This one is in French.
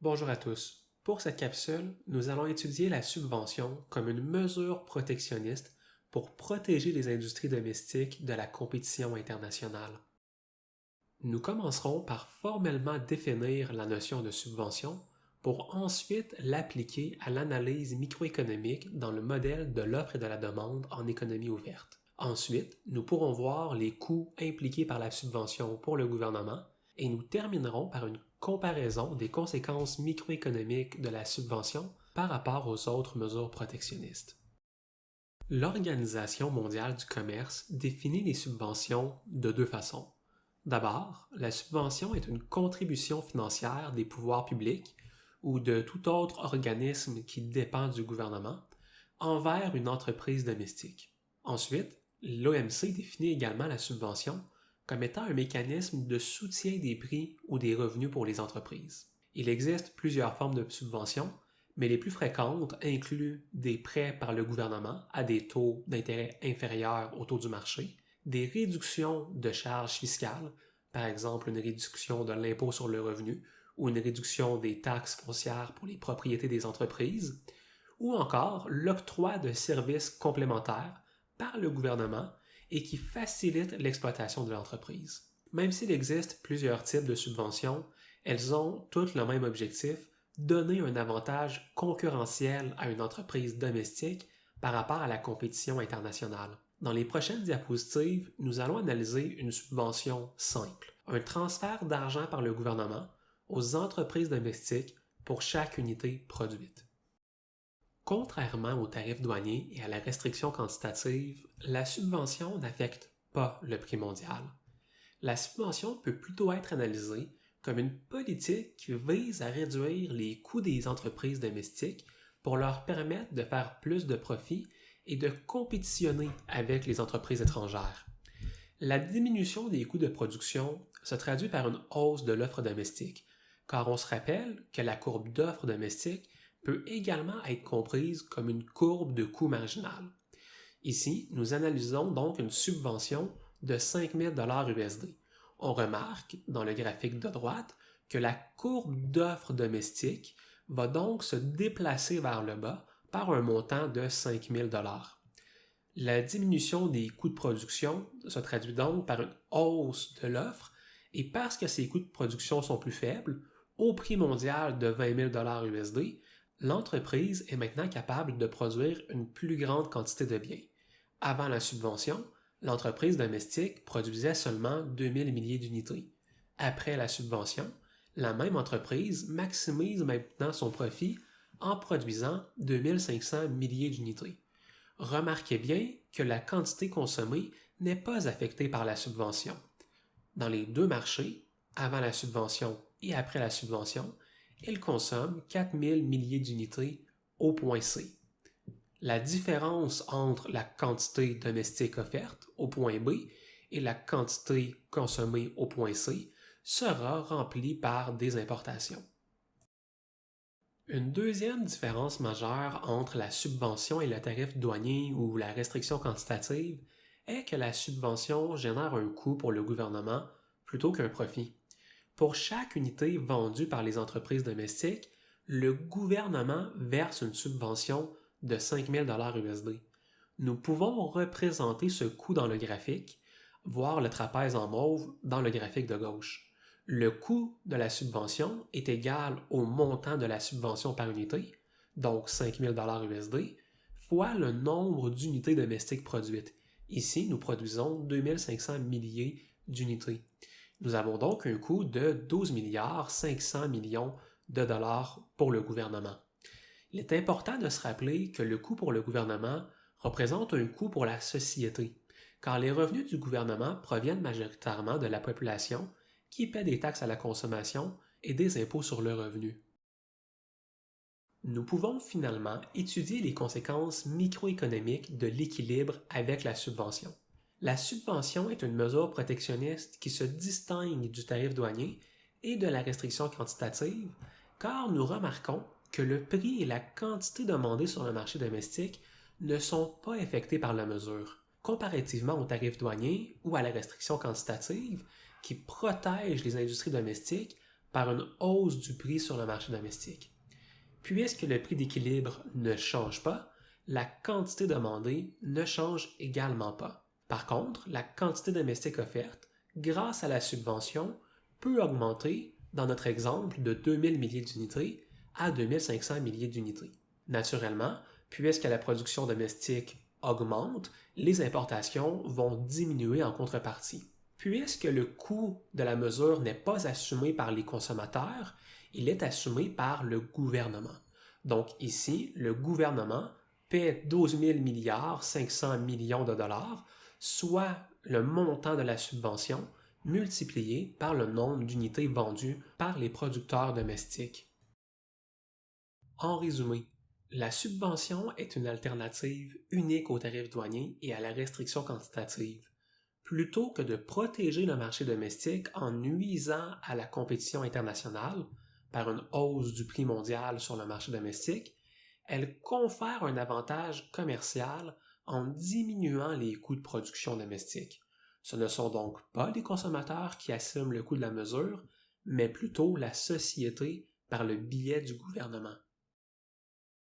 Bonjour à tous. Pour cette capsule, nous allons étudier la subvention comme une mesure protectionniste pour protéger les industries domestiques de la compétition internationale. Nous commencerons par formellement définir la notion de subvention pour ensuite l'appliquer à l'analyse microéconomique dans le modèle de l'offre et de la demande en économie ouverte. Ensuite, nous pourrons voir les coûts impliqués par la subvention pour le gouvernement et nous terminerons par une comparaison des conséquences microéconomiques de la subvention par rapport aux autres mesures protectionnistes. L'Organisation mondiale du commerce définit les subventions de deux façons. D'abord, la subvention est une contribution financière des pouvoirs publics ou de tout autre organisme qui dépend du gouvernement envers une entreprise domestique. Ensuite, l'OMC définit également la subvention comme étant un mécanisme de soutien des prix ou des revenus pour les entreprises. Il existe plusieurs formes de subventions, mais les plus fréquentes incluent des prêts par le gouvernement à des taux d'intérêt inférieurs au taux du marché, des réductions de charges fiscales, par exemple une réduction de l'impôt sur le revenu ou une réduction des taxes foncières pour les propriétés des entreprises, ou encore l'octroi de services complémentaires par le gouvernement et qui facilitent l'exploitation de l'entreprise. Même s'il existe plusieurs types de subventions, elles ont toutes le même objectif, donner un avantage concurrentiel à une entreprise domestique par rapport à la compétition internationale. Dans les prochaines diapositives, nous allons analyser une subvention simple, un transfert d'argent par le gouvernement aux entreprises domestiques pour chaque unité produite. Contrairement aux tarifs douaniers et à la restriction quantitative, la subvention n'affecte pas le prix mondial. La subvention peut plutôt être analysée comme une politique qui vise à réduire les coûts des entreprises domestiques pour leur permettre de faire plus de profits et de compétitionner avec les entreprises étrangères. La diminution des coûts de production se traduit par une hausse de l'offre domestique, car on se rappelle que la courbe d'offre domestique peut également être comprise comme une courbe de coût marginal. Ici, nous analysons donc une subvention de 5 000 USD. On remarque dans le graphique de droite que la courbe d'offre domestique va donc se déplacer vers le bas par un montant de 5 000 La diminution des coûts de production se traduit donc par une hausse de l'offre et parce que ces coûts de production sont plus faibles, au prix mondial de 20 000 USD, l'entreprise est maintenant capable de produire une plus grande quantité de biens. Avant la subvention, l'entreprise domestique produisait seulement 2000 milliers d'unités. Après la subvention, la même entreprise maximise maintenant son profit en produisant 2500 milliers d'unités. Remarquez bien que la quantité consommée n'est pas affectée par la subvention. Dans les deux marchés, avant la subvention et après la subvention, elle consomme 4000 milliers d'unités au point C. La différence entre la quantité domestique offerte au point B et la quantité consommée au point C sera remplie par des importations. Une deuxième différence majeure entre la subvention et le tarif douanier ou la restriction quantitative est que la subvention génère un coût pour le gouvernement plutôt qu'un profit. Pour chaque unité vendue par les entreprises domestiques, le gouvernement verse une subvention de 5 000 USD. Nous pouvons représenter ce coût dans le graphique, voir le trapèze en mauve dans le graphique de gauche. Le coût de la subvention est égal au montant de la subvention par unité, donc 5 000 USD, fois le nombre d'unités domestiques produites. Ici, nous produisons 2500 milliers d'unités. Nous avons donc un coût de 12 500 millions de dollars pour le gouvernement. Il est important de se rappeler que le coût pour le gouvernement représente un coût pour la société, car les revenus du gouvernement proviennent majoritairement de la population qui paie des taxes à la consommation et des impôts sur le revenu. Nous pouvons finalement étudier les conséquences microéconomiques de l'équilibre avec la subvention. La subvention est une mesure protectionniste qui se distingue du tarif douanier et de la restriction quantitative, car nous remarquons que le prix et la quantité demandée sur le marché domestique ne sont pas affectés par la mesure, comparativement au tarif douanier ou à la restriction quantitative qui protège les industries domestiques par une hausse du prix sur le marché domestique. Puisque le prix d'équilibre ne change pas, la quantité demandée ne change également pas. Par contre, la quantité domestique offerte, grâce à la subvention, peut augmenter, dans notre exemple, de 2000 milliers d'unités à 2500 milliers d'unités. Naturellement, puisque la production domestique augmente, les importations vont diminuer en contrepartie. Puisque le coût de la mesure n'est pas assumé par les consommateurs, il est assumé par le gouvernement. Donc ici, le gouvernement paie 12 000 milliards 500 millions de dollars, soit le montant de la subvention multiplié par le nombre d'unités vendues par les producteurs domestiques. En résumé, la subvention est une alternative unique aux tarifs douaniers et à la restriction quantitative. Plutôt que de protéger le marché domestique en nuisant à la compétition internationale par une hausse du prix mondial sur le marché domestique, elle confère un avantage commercial en diminuant les coûts de production domestique. Ce ne sont donc pas les consommateurs qui assument le coût de la mesure, mais plutôt la société par le biais du gouvernement.